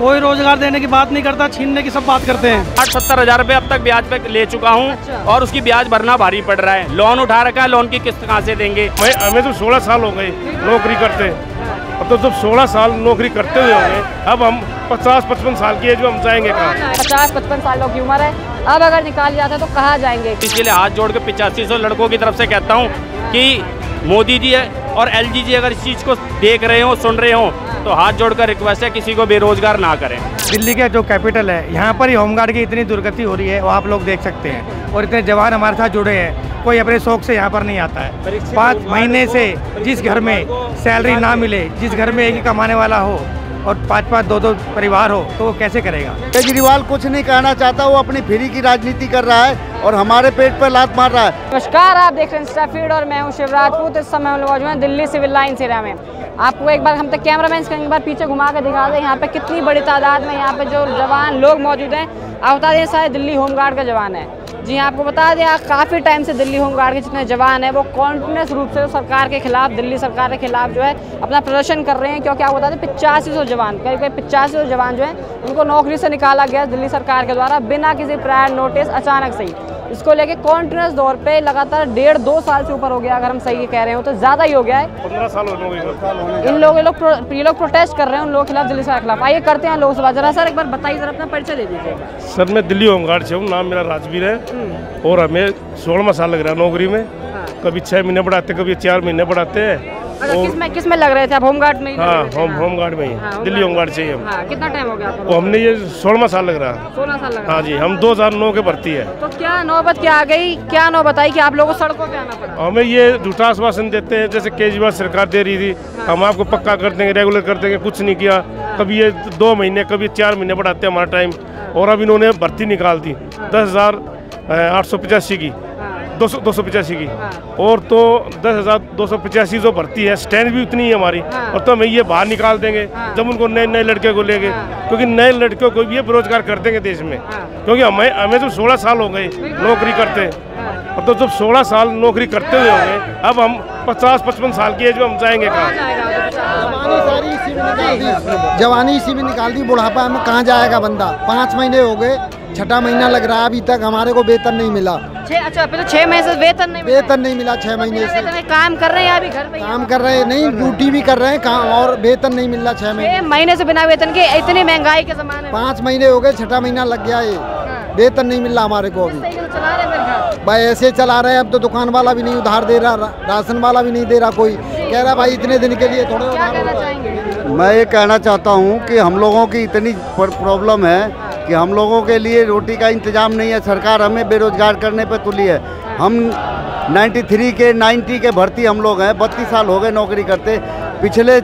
कोई रोजगार देने की बात नहीं करता, छीनने की सब बात करते हैं। 60-70 हज़ार रुपये अब तक ब्याज पे ले चुका हूँ। अच्छा। और उसकी ब्याज भरना भारी पड़ रहा है। लोन उठा रखा है, लोन की किस्त कहाँ से देंगे। हमें तो 16 साल हो गए नौकरी करते, अब तो जब 16 साल नौकरी करते हुए होंगे, अब हम 50-55 साल की एज में हम जाएंगे कहाँ? 50-55 सालों की उम्र है, अब अगर निकाल जाता है तो कहाँ जाएंगे। इसके लिए हाथ जोड़ के 8500 लड़कों की तरफ से कहता हूँ कि मोदी जी है और एलजी जी अगर इस चीज़ को देख रहे हो, सुन रहे हो, तो हाथ जोड़कर रिक्वेस्ट है किसी को बेरोजगार ना करें। दिल्ली का जो कैपिटल है, यहाँ पर ही होमगार्ड की इतनी दुर्गति हो रही है, वो आप लोग देख सकते हैं। और इतने जवान हमारे साथ जुड़े हैं, कोई अपने शौक से यहाँ पर नहीं आता है। 5 महीने से जिस घर में सैलरी ना मिले, जिस घर में एक ही कमाने वाला हो और 5-5, 2-2 परिवार हो, तो वो कैसे करेगा। केजरीवाल कुछ नहीं कहना चाहता, वो अपनी फ्री की राजनीति कर रहा है और हमारे पेट पर लात मार रहा है। नमस्कार, आप देख रहे हैं इंस्टा फीड और मैं हूं शिव राजपूत। इस समय हम लोग मौजूद हैं दिल्ली सिविल लाइन एरिया में। आपको एक बार हम तक कैमरामैन एक बार पीछे घुमा कर दिखा दें यहाँ पे कितनी बड़ी तादाद में यहाँ पे जो जवान लोग मौजूद हैं। आप बता दें शायद दिल्ली होमगार्ड का जवान है। जी हाँ, आपको बता दें काफ़ी टाइम से दिल्ली होमगार्ड के जितने जवान हैं वो कॉन्टिन्यूस रूप से सरकार के खिलाफ, दिल्ली सरकार के खिलाफ जो है अपना प्रदर्शन कर रहे हैं। क्योंकि आपको बता दें 8500 जवान, करीब 8500 जवान जो हैं उनको नौकरी से निकाला गया दिल्ली सरकार के द्वारा बिना किसी प्रायर नोटिस, अचानक से ही। इसको लेके कॉन्टिन्यूस दौर पे लगातार 1.5-2 साल से ऊपर हो गया, अगर हम सही कह रहे हो तो ज़्यादा ही हो गया है। 15 साल हो गए ये लोग प्रोटेस्ट कर रहे हैं उन लोगों के खिलाफ, दिल्ली सरकार के खिलाफ। आइए करते हैं लोकसभा। जरा सर एक बार बताइए, जरा अपना परिचय दे दीजिए। सर मैं दिल्ली होमगार्ड से हूँ, नाम मेरा राजवीर है और हमें 16वां साल लग रहा है नौकरी में। कभी 6 महीने बढ़ाते, कभी 4 महीने बढ़ाते हैं। किस में लग रहे थे आप? होमगार्ड में ही? हाँ, होमगार्ड में ही, दिल्ली होमगार्ड से ही हम। कितना टाइम हो गया आपको? हमने ये 16वां साल लग रहा है। 16 साल लग रहा है। हाँ जी, हम 2009 के भर्ती है। तो क्या नौबत क्या आ गई, क्या नौबत आई कि आप लोगों को सड़कों पे आना पड़ा? हमें ये झूठा आश्वासन देते हैं, जैसे केजरीवाल सरकार दे रही थी, हम आपको पक्का कर देंगे, रेगुलर कर देंगे, कुछ नहीं किया। कभी ये 2 महीने, कभी 4 महीने बढ़ाते हैं हमारा टाइम। और अब इन्होंने भर्ती निकाल दी 10,885 की, 285 की। और तो 10,285 जो भर्ती है, स्टैंड भी उतनी है हमारी। और तो हमें ये बाहर निकाल देंगे जब उनको नए लड़के को लेंगे, क्योंकि नए लड़कों को भी ये बेरोजगार कर देंगे देश में। क्योंकि हमें तो 16 साल हो गए नौकरी करते, और तो जब 16 साल नौकरी करते हुए होंगे, अब हम 50-55 साल की एज में हम जाएंगे कहाँ? जवानी इसी में निकाल दी, बुढ़ापा में कहाँ जाएगा बंदा। 5 महीने हो गए, 6ठा महीना लग रहा है, अभी तक हमारे को वेतन नहीं मिला। अच्छा, फिर तो 6 महीने से वेतन नहीं मिला 6 महीने से। काम कर रहे हैं अभी घर पे? काम कर रहे हैं, नहीं ड्यूटी भी कर रहे हैं काम, और वेतन नहीं मिल रहा 6 महीने से बिना वेतन के। इतनी महंगाई के जमाने में 5 महीने हो गए, 6ठा महीना लग गया, ये वेतन नहीं मिल रहा हमारे को अभी। भाई ऐसे चला रहे हैं, अब तो दुकान वाला भी नहीं उधार दे रहा, राशन वाला भी नहीं दे रहा, कोई कह रहा भाई इतने दिन के लिए थोड़े उधार। मैं ये कहना चाहता हूँ कि हम लोगों की इतनी प्रॉब्लम है कि हम लोगों के लिए रोटी का इंतजाम नहीं है। सरकार हमें बेरोजगार करने पर तुली है। हम 90 के भर्ती हम लोग हैं, 32 साल हो गए नौकरी करते। पिछले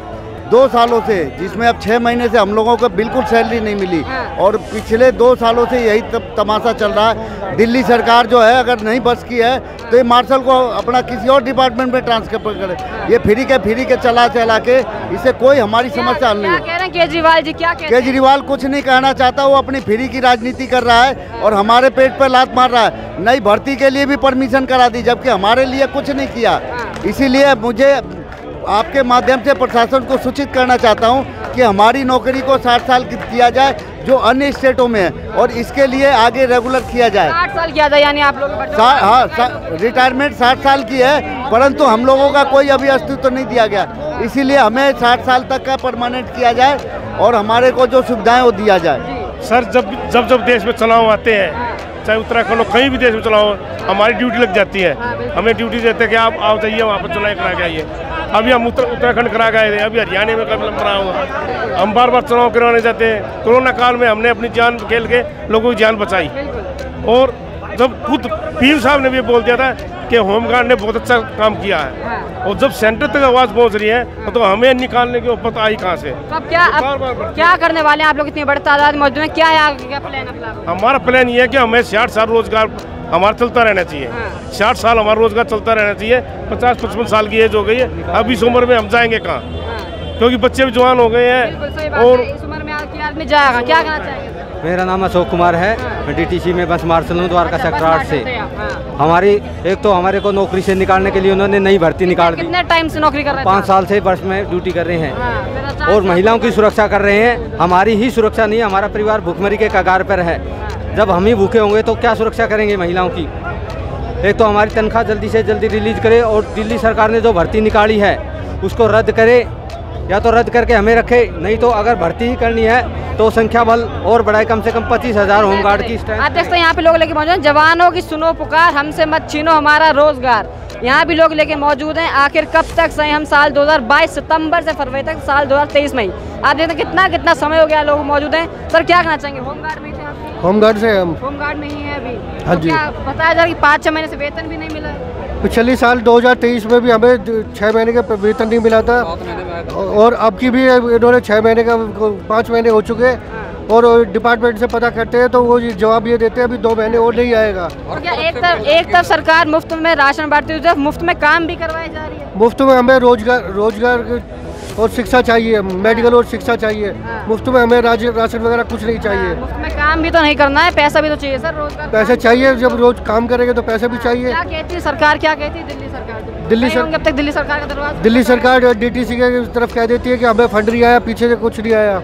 2 सालों से, जिसमें अब 6 महीने से हम लोगों को बिल्कुल सैलरी नहीं मिली, और पिछले 2 सालों से यही तमाशा चल रहा है। दिल्ली सरकार जो है, अगर नहीं बस की है तो ये मार्शल को अपना किसी और डिपार्टमेंट में ट्रांसफर करे। ये फ्री के चला के इससे कोई हमारी समस्या हल नहीं है। कह रहे हैं केजरीवाल जी? क्या केजरीवाल कुछ नहीं कहना चाहता, वो अपनी फ्री की राजनीति कर रहा है और हमारे पेट पर लात मार रहा है। नई भर्ती के लिए भी परमिशन करा दी, जबकि हमारे लिए कुछ नहीं किया। इसीलिए मुझे आपके माध्यम से प्रशासन को सूचित करना चाहता हूं कि हमारी नौकरी को 60 साल किया जाए, जो अन्य स्टेटों में है, और इसके लिए आगे रेगुलर किया जाए। 60 साल किया था यानी आप लोग? हाँ, रिटायरमेंट 60 साल की है, परंतु हम लोगों का कोई अभी अस्तित्व नहीं दिया गया। इसीलिए हमें 60 साल तक का परमानेंट किया जाए और हमारे को जो सुविधाएं वो दिया जाए। सर जब देश में चुनाव आते हैं, चाहे उत्तराखंड हो, कहीं भी देश में चुनाव, हमारी ड्यूटी लग जाती है। हमें ड्यूटी देते हैं कि आप आओ जाइए वहाँ पर चुनाव करा के आइए। अभी हम उत्तराखंड करा के आए थे, अभी हरियाणा में कभी रहा हुआ। हम बार चुनाव करवाने जाते हैं। कोरोना काल में हमने अपनी जान खेल के लोगों की जान बचाई। और जब खुद पीएम साहब ने भी बोल दिया था कि होमगार्ड ने बहुत अच्छा काम किया है, और जब सेंटर तक आवाज़ पहुंच रही है तो हमें निकालने की पता आई कहाँ से। तो अब क्या करने वाले हैं आप लोग? इतनी बड़ी तादाद मौजूद है, क्या है आगे का प्लान? हमारा प्लान ये है कि हमें 60 साल रोजगार हमारा चलता रहना चाहिए। 60 साल हमारा रोजगार चलता रहना चाहिए। 50-55 साल की एज हो गई है, अब इस उम्र में हम जाएंगे कहाँ? क्योंकि बच्चे भी जवान हो गए हैं। और इस उम्र में बाकी आदमी जाएगा, क्या कहना चाहेंगे? मेरा नाम अशोक कुमार है, मैं डीटीसी में बस मार्शल हूँ, द्वारका सेक्टर 8 से। हाँ। हमारी एक तो हमारे को नौकरी से निकालने के लिए उन्होंने नई भर्ती निकाल दी। कितने टाइम से नौकरी कर रहे हैं? 5 साल से बस में ड्यूटी कर रहे हैं। हाँ, और महिलाओं की सुरक्षा कर रहे हैं। हमारी ही सुरक्षा नहीं, हमारा परिवार भूखमरी के कगार पर है। जब हम ही भूखे होंगे तो क्या सुरक्षा करेंगे महिलाओं की? एक तो हमारी तनख्वाह जल्दी से जल्दी रिलीज करे और दिल्ली सरकार ने जो भर्ती निकाली है उसको रद्द करे, या तो रद्द करके हमें रखे, नहीं तो अगर भर्ती ही करनी है तो संख्या बल और बढ़ाए, कम से कम 25,000 होमगार्ड की स्ट्रेंथ। आप देखते हैं यहाँ पे लोग लेके मौजूद हैं, जवानों की सुनो पुकार, हमसे मत छीनो हमारा रोजगार। यहाँ भी लोग लेके मौजूद हैं। आखिर कब तक सही हम साल 2022 सितंबर से फरवरी तक साल 2023 में ही आप देखते हैं कितना समय हो गया लोग मौजूद हैं। सर क्या कहना चाहेंगे? होमगार्ड में थे आप? होमगार्ड से हम होमगार्ड में ही है अभी। हाँ तो जी। क्या बताया जा रहा है कि 5-6 महीने से वेतन भी नहीं मिला है? पिछले साल 2023 में भी हमें 6 महीने का वेतन नहीं मिला था, और अब की भी इन्होंने 6 महीने का 5 महीने हो चुके हैं। और डिपार्टमेंट से पता करते हैं तो वो जवाब ये देते हैं अभी 2 महीने और नहीं आएगा। और क्या एक तरफ सरकार मुफ्त में राशन बांटती है, मुफ्त में काम भी करवाई जा रही है? मुफ्त में हमें रोजगार और शिक्षा चाहिए, मेडिकल और शिक्षा चाहिए। मुफ्त में हमें राशन वगैरह कुछ नहीं चाहिए। मुफ्त में काम भी तो नहीं करना है, पैसा भी तो चाहिए सर। रोजगार पैसे चाहिए, जब रोज काम करेंगे तो पैसे भी चाहिए। क्या कहती है सरकार, क्या कहती है दिल्ली सरकार? अब तक दिल्ली सरकार का दरवाजा, दिल्ली सरकार डीटीसी के तरफ कह देती है कि हमें फंड नहीं आया, पीछे से कुछ नहीं आया,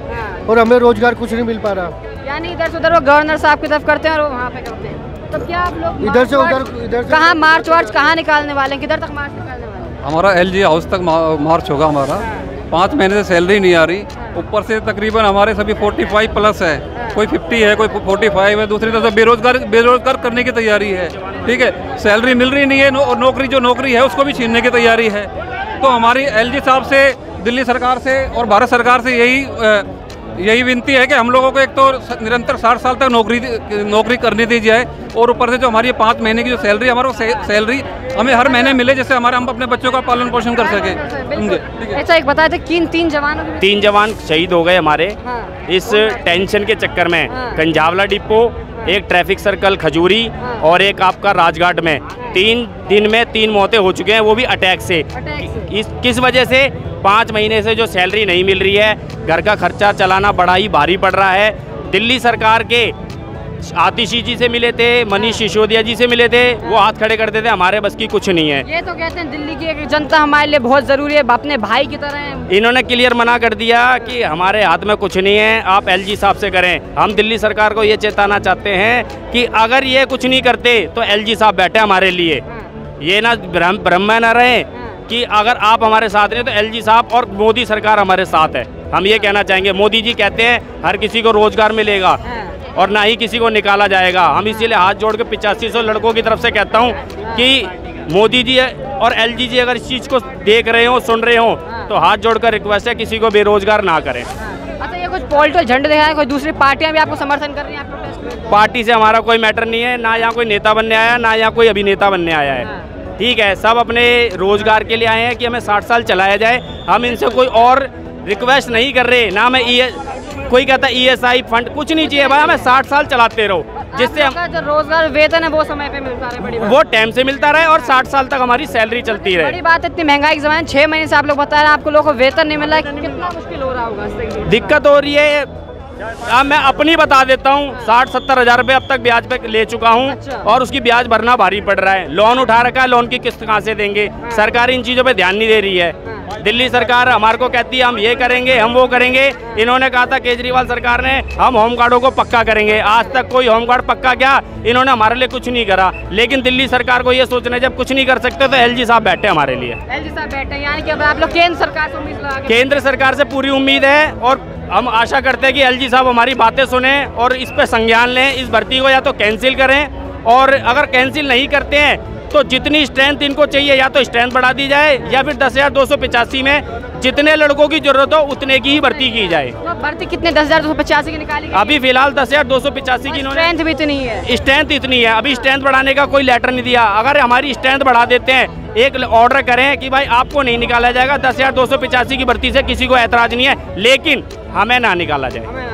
और हमें रोजगार कुछ नहीं मिल पा रहा। यानी इधर से उधर वो गवर्नर साहब की तरफ करते हैं और वहाँ पे करते हैं। तो क्या आप लोग इधर से उधर कहाँ मार्च वार्च कहाँ निकालने वाले हैं? किधर तक मार्च निकालने वाले हैं? हमारा LG हाउस तक मार्च होगा हमारा। 5 महीने से सैलरी नहीं आ रही, ऊपर से तकरीबन हमारे सभी 45 प्लस है, कोई 50 है, कोई 45 है। दूसरी तरफ बेरोजगार करने की तैयारी है। ठीक है, सैलरी मिल रही नहीं है, नौकरी जो नौकरी है उसको भी छीनने की तैयारी है। तो हमारी LG साहब से, दिल्ली सरकार से और भारत सरकार से यही विनती है कि हम लोगों को एक तो निरंतर 60 साल तक नौकरी करने दी जाए, और ऊपर से जो हमारी 5 महीने की जो सैलरी, हमारा सैलरी हमें हर महीने मिले, जिससे हम अपने बच्चों का पालन पोषण कर सके। अच्छा, एक बताए थे 3 जवान शहीद हो गए हमारे इस टेंशन के चक्कर में। कंजावला डिपो, एक ट्रैफिक सर्कल खजूरी और एक आपका राजघाट में 3 दिन में 3 मौतें हो चुके हैं, वो भी अटैक से। किस वजह से? 5 महीने से जो सैलरी नहीं मिल रही है, घर का खर्चा चलाना बड़ा ही भारी पड़ रहा है। दिल्ली सरकार के आतिशी जी से मिले थे, मनीष सिसोदिया जी से मिले थे, वो हाथ खड़े करते थे हमारे बस की कुछ नहीं है। ये तो कहते हैं दिल्ली की एक जनता हमारे लिए बहुत जरूरी है, अपने भाई की तरह है। इन्होंने क्लियर मना कर दिया कि हमारे हाथ में कुछ नहीं है, आप LG साहब से करें। हम दिल्ली सरकार को ये चेताना चाहते हैं कि अगर ये कुछ नहीं करते तो LG साहब बैठे हमारे लिए। ये ना भ्रम में न रहे कि अगर आप हमारे साथ नहीं तो LG साहब और मोदी सरकार हमारे साथ है। हम ये कहना चाहेंगे, मोदी जी कहते हैं हर किसी को रोजगार मिलेगा और ना ही किसी को निकाला जाएगा। हम इसीलिए हाथ जोड़ के 8500 लड़कों की तरफ से कहता हूँ कि मोदी जी और LG जी अगर इस चीज़ को देख रहे हो, सुन रहे हो, तो हाथ जोड़कर रिक्वेस्ट है किसी को बेरोजगार ना करें। अच्छा, ये कुछ पॉलिटिकल झंडे दिखाए, कोई दूसरी पार्टियां भी आपको समर्थन कर रही हैं प्रोटेस्ट में? पार्टी से हमारा कोई मैटर नहीं है, ना यहाँ कोई नेता बनने आया, ना यहाँ कोई अभिनेता बनने आया है। ठीक है, सब अपने रोजगार के लिए आए हैं कि हमें 60 साल चलाया जाए। हम इनसे कोई और रिक्वेस्ट नहीं कर रहे, ना मैं कोई कहता ESI फंड कुछ नहीं चाहिए भाई, हमें 60 साल चलाते रहो, जिससे हम जो रोजगार वेतन है वो समय पे मिलता रहे। बड़ी वो टाइम से मिलता रहे और 60 साल तक हमारी सैलरी चलती रहे। बड़ी बात, इतनी महंगाई के ज़माने 6 महीने से आप लोग बता रहे हैं आपको लोगों को वेतन नहीं मिल रहा है, कितना मुश्किल हो रहा होगा? दिक्कत हो रही है। अब मैं अपनी बता देता हूँ, 60-70 हज़ार रुपये अब तक ब्याज पे ले चुका हूँ। अच्छा। और उसकी ब्याज भरना भारी पड़ रहा है। लोन उठा रखा है, लोन की किस्त कहाँ से देंगे? सरकार इन चीज़ों पे ध्यान नहीं दे रही है। दिल्ली सरकार हमारे को कहती है हम ये करेंगे, हम वो करेंगे। इन्होंने कहा था केजरीवाल सरकार ने हम होमगार्डों को पक्का करेंगे, आज तक कोई होमगार्ड पक्का क्या, इन्होंने हमारे लिए कुछ नहीं करा। लेकिन दिल्ली सरकार को ये सोचना है जब कुछ नहीं कर सकते तो LG साहब बैठे हमारे लिए। LG साहब बैठे, यानी कि अब आप लोग केंद्र सरकार से उम्मीद लगा? केंद्र सरकार से पूरी उम्मीद है और हम आशा करते हैं कि LG साहब हमारी बातें सुने और इस पर संज्ञान लें। इस भर्ती को या तो कैंसिल करें, और अगर कैंसिल नहीं करते हैं तो जितनी स्ट्रेंथ इनको चाहिए या तो स्ट्रेंथ बढ़ा दी जाए, या फिर 10,285 में जितने लड़कों की जरूरत हो उतने की ही भर्ती की जाए। तो भर्ती कितने 10,285 की निकाली गई? अभी फिलहाल 10,285 की इन्होंने। स्ट्रेंथ भी इतनी है? स्ट्रेंथ इतनी है, अभी स्ट्रेंथ बढ़ाने का कोई लेटर नहीं दिया। अगर हमारी स्ट्रेंथ बढ़ा देते हैं, एक ऑर्डर करें कि भाई आपको नहीं निकाला जाएगा, 10,285 की भर्ती से किसी को ऐतराज नहीं है, लेकिन हमें ना निकाला जाए।